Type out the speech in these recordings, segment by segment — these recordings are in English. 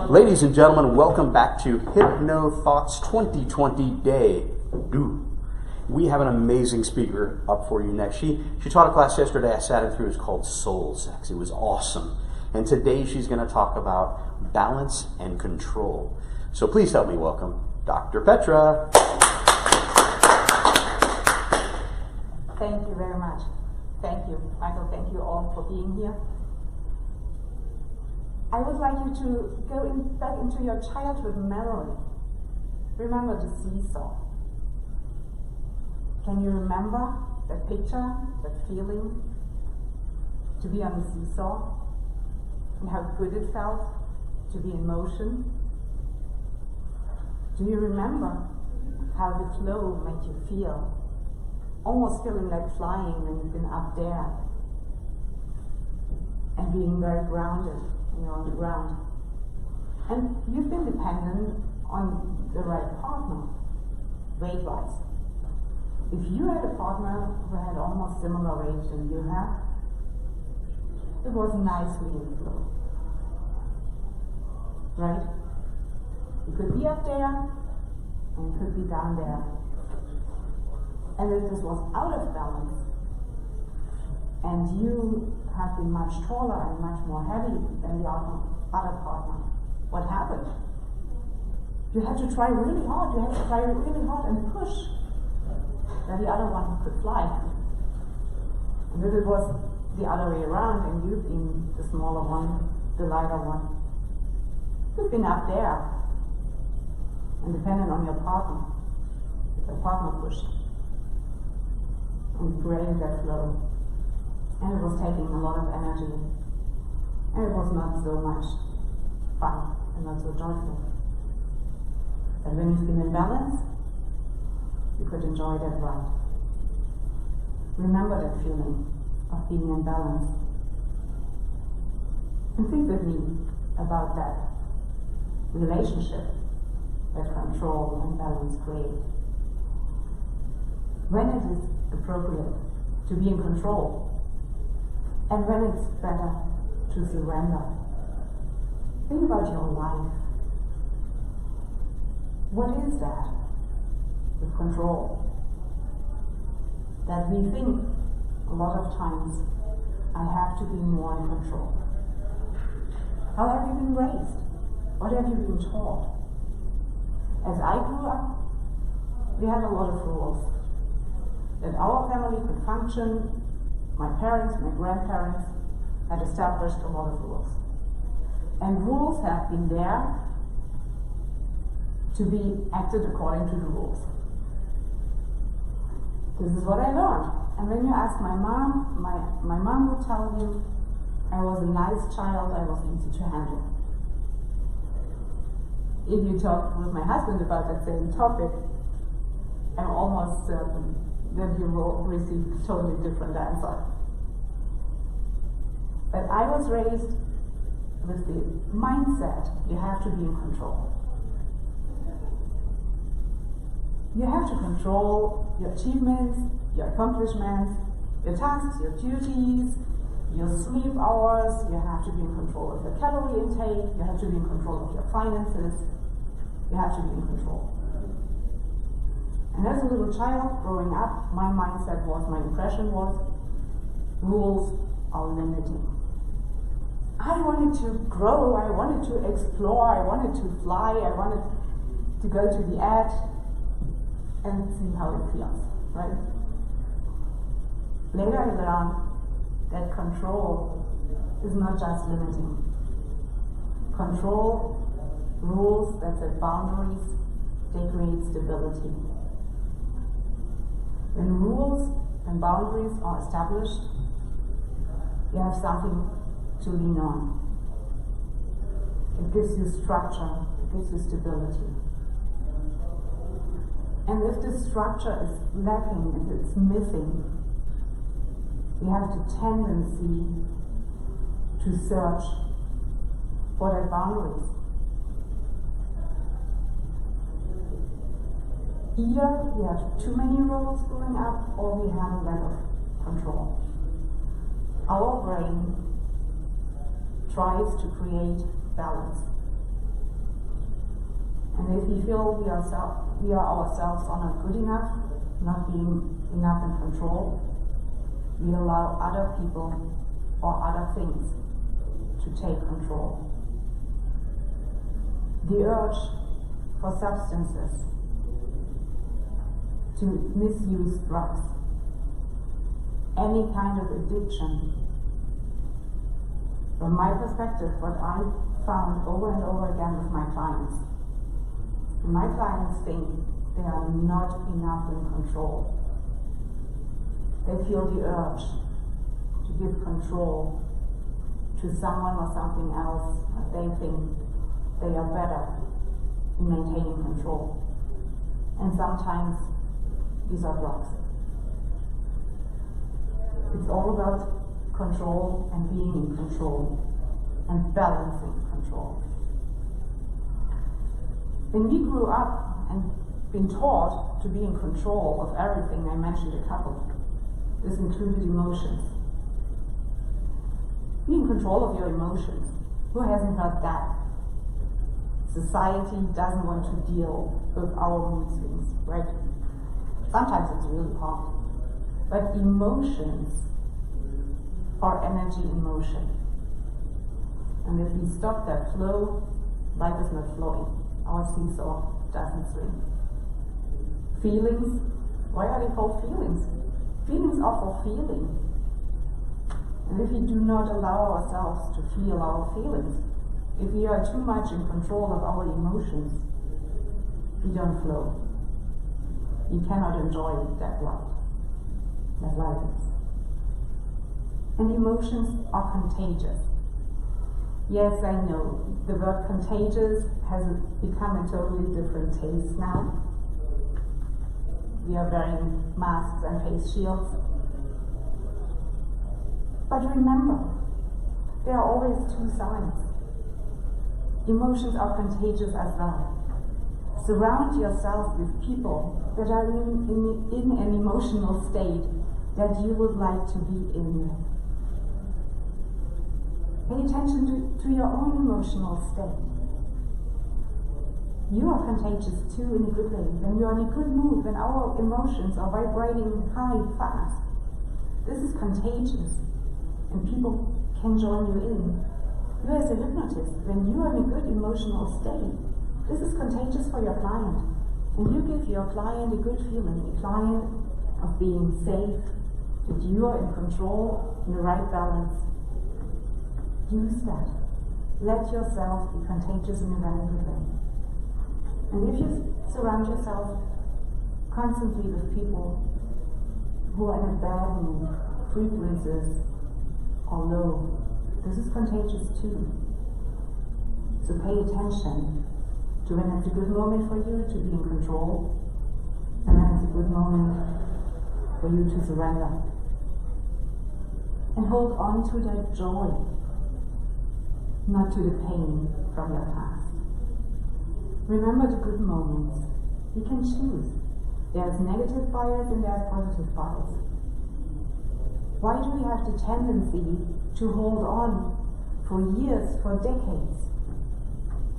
Ladies and gentlemen, welcome back to Hypno Thoughts 2020 Day 2. We have an amazing speaker up for you next. She taught a class yesterday. I sat her through. It's called Soul Sex. It was awesome. And today she's going to talk about balance and control. So please help me welcome Dr. Petra. Thank you very much. Thank you, Michael. Thank you all for being here. I would like you to go back into your childhood memory. Remember the seesaw. Can you remember that picture, that feeling to be on the seesaw and how good it felt to be in motion? Do you remember how the flow made you feel? Almost feeling like flying when you've been up there and being very grounded when you're on the ground. And you've been dependent on the right partner, weight-wise. If you had a partner who had almost similar weight than you have, it was nicely in flow. Right? You could be up there and you could be down there. And if this was out of balance, and you have been much taller and much more heavy than the other partner, what happened? You had to try really hard. You had to try really hard and push that the other one could fly. And if it was the other way around and you've been the smaller one, the lighter one, you've been up there and dependent on your partner. If the partner pushed and created that flow. And it was taking a lot of energy. And it was not so much fun and not so joyful. But when you've been in balance, you could enjoy that ride. Remember that feeling of being in balance. And think with me about that relationship that control and balance create. When it is appropriate to be in control, and when it's better to surrender. Think about your life. What is that with control? That we think a lot of times, I have to be more in control. How have you been raised? What have you been taught? As I grew up, we had a lot of rules. That our family could function, my parents, my grandparents had established a lot of rules. And rules have been there to be acted according to the rules. This is what I learned. And when you ask my mom, my mom would tell you, I was a nice child, I was easy to handle. If you talk with my husband about that same topic, I'm almost certain that you will receive a totally different answer. But I was raised with the mindset, you have to be in control. You have to control your achievements, your accomplishments, your tasks, your duties, your sleep hours. You have to be in control of your calorie intake. You have to be in control of your finances. You have to be in control. And as a little child growing up, my mindset was, my impression was, rules are limiting. I wanted to grow, I wanted to explore, I wanted to fly, I wanted to go to the edge and see how it feels, right? Later I learned that control is not just limiting. Control, rules that set boundaries, they create stability. When rules and boundaries are established, you have something to lean on. It gives you structure, it gives you stability. And if this structure is lacking, if it's missing, you have the tendency to search for that boundaries. Either we have too many rules going up, or we have a lack of control. Our brain tries to create balance. And if we feel we are ourselves are not good enough, not being enough in control, we allow other people or other things to take control. The urge for substances, to misuse drugs, any kind of addiction. From my perspective, what I found over and over again with my clients think they are not enough in control. They feel the urge to give control to someone or something else. They think they are better in maintaining control. And sometimes these are drugs. It's all about control and being in control and balancing control. When we grew up and been taught to be in control of everything, I mentioned a couple. This included emotions. Be in control of your emotions. Who hasn't heard that? Society doesn't want to deal with our mood swings, right? Sometimes it's really hard. But emotions are energy in motion. And if we stop that flow, life is not flowing. Our seesaw doesn't swing. Feelings, why are they called feelings? Feelings are for feeling. And if we do not allow ourselves to feel our feelings, if we are too much in control of our emotions, we don't flow. We cannot enjoy that life is. And emotions are contagious. Yes, I know, the word contagious has become a totally different taste now. We are wearing masks and face shields. But remember, there are always two sides. Emotions are contagious as well. Surround yourself with people that are in an emotional state that you would like to be in. Pay attention to your own emotional state. You are contagious too in a good way. When you are in a good mood, when our emotions are vibrating high, fast, this is contagious. And people can join you in. You as a hypnotist, when you are in a good emotional state, this is contagious for your client. And you give your client a good feeling, a client of being safe, that you are in control, in the right balance. Use that. Let yourself be contagious in a very good way. And if you surround yourself constantly with people who are in a bad mood, frequencies are low, this is contagious too. So pay attention to when it's a good moment for you to be in control, and when it's a good moment for you to surrender. And hold on to that joy, not to the pain from your past. Remember the good moments. You can choose. There's negative bias and there's positive bias. Why do we have the tendency to hold on for years, for decades,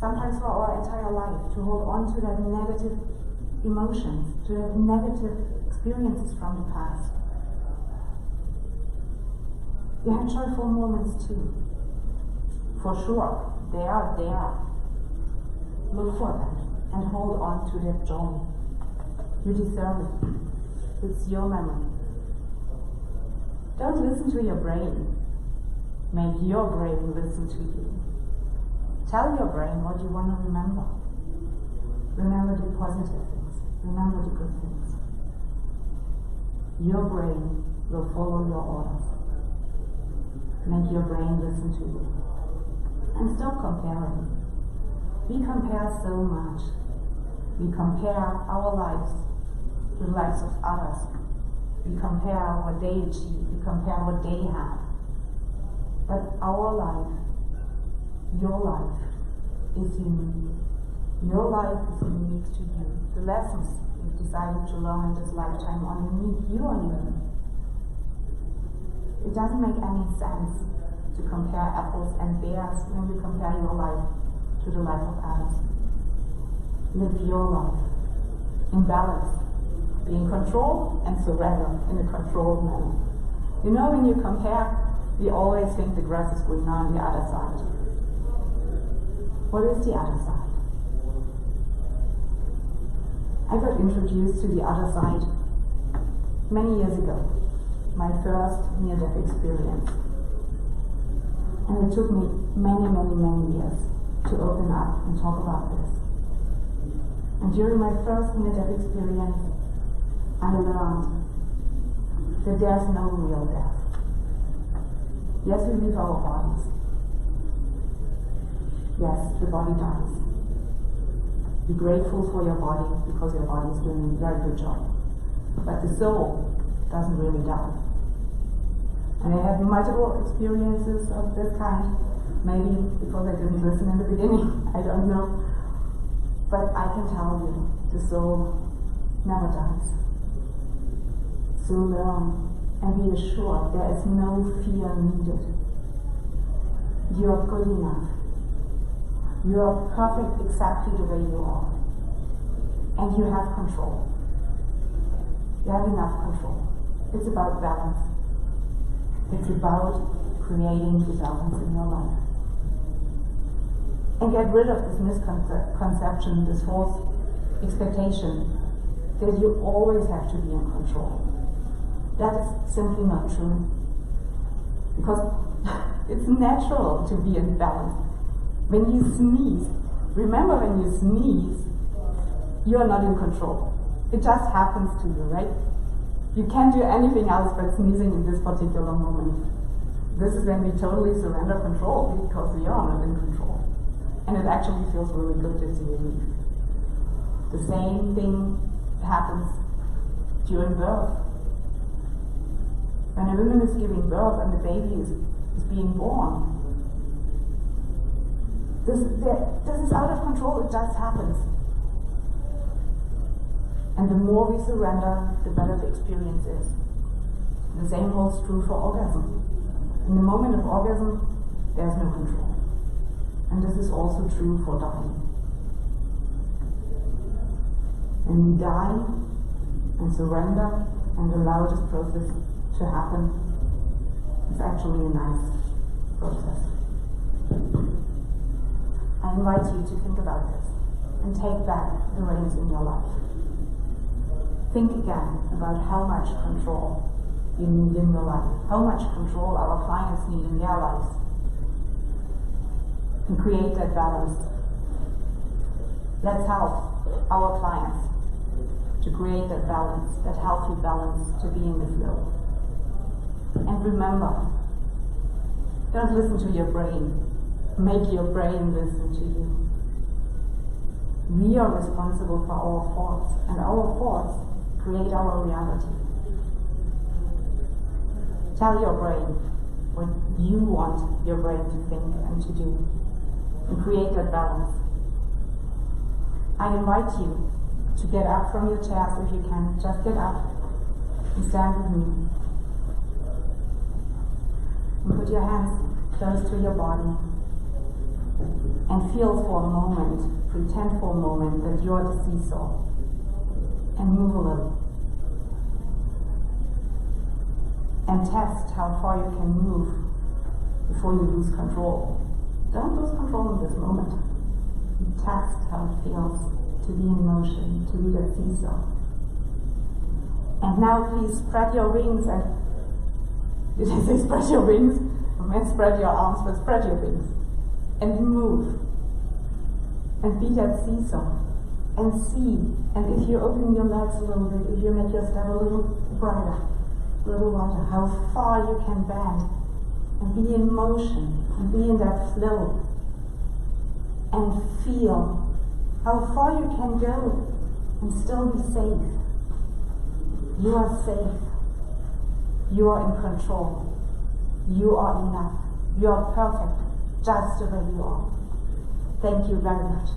sometimes for our entire life, to hold on to that negative emotions, to that negative experiences from the past? You have joyful moments too. For sure, they are there. Look for them and hold on to that joy. You deserve it. It's your memory. Don't listen to your brain. Make your brain listen to you. Tell your brain what you want to remember. Remember the positive things. Remember the good things. Your brain will follow your orders. Make your brain listen to you. And stop comparing. We compare so much. We compare our lives with lives of others. We compare what they achieve. We compare what they have. But our life, your life, is unique. Your life is unique to you. The lessons you've decided to learn in this lifetime are unique. You are unique. It doesn't make any sense to compare apples and pears when you compare your life to the life of others. live your life in balance, be in control and surrender in a controlled manner. You know, when you compare, we always think the grass is greener on the other side. What is the other side? I got introduced to the other side many years ago, my first near-death experience. And it took me many years to open up and talk about this. And during my first near-death experience, I learned that there's no real death. Yes, we leave our bodies. Yes, the body dies. Be grateful for your body because your body is doing a very good job. But the soul doesn't really die. And I had multiple experiences of this kind, maybe because I didn't listen in the beginning, I don't know. But I can tell you, the soul never dies. So learn and be assured there is no fear needed. You are good enough. You are perfect exactly the way you are. And you have control. You have enough control. It's about balance. It's about creating the balance in your life. And get rid of this misconception, this false expectation that you always have to be in control. That is simply not true. Because it's natural to be in balance. When you sneeze, remember when you sneeze, you are not in control. It just happens to you, right? You can't do anything else but sneezing in this particular moment. This is when we totally surrender control because we are not in control. And it actually feels really good to see relief. The same thing happens during birth. When a woman is giving birth and the baby is being born, this is out of control, it just happens. And the more we surrender, the better the experience is. The same holds true for orgasm. In the moment of orgasm, there's no control. And this is also true for dying. When we die and surrender and allow this process to happen, it's actually a nice process. I invite you to think about this and take back the reins in your life. Think again about how much control you need in your life, how much control our clients need in their lives, and create that balance. Let's help our clients to create that balance, that healthy balance, to be in the flow. And remember, don't listen to your brain. Make your brain listen to you. We are responsible for our thoughts, and our thoughts create our reality. Tell your brain what you want your brain to think and to do, and create that balance. I invite you to get up from your chairs if you can. Just get up and stand with me. And put your hands close to your body and feel for a moment, pretend for a moment that you're the seesaw, and move a little. And test how far you can move before you lose control. Don't lose control in this moment. Test how it feels to be in motion, to be the seesaw. And now please spread your wings and did I say spread your wings? I meant spread your arms, but spread your wings. And move. And be that seesaw. And see. And if you open your legs a little bit, if you make your step a little brighter, a little wider, how far you can bend. And be in motion. And be in that flow. And feel how far you can go and still be safe. You are safe. You are in control. You are enough. You are perfect, just the way you are. Thank you very much.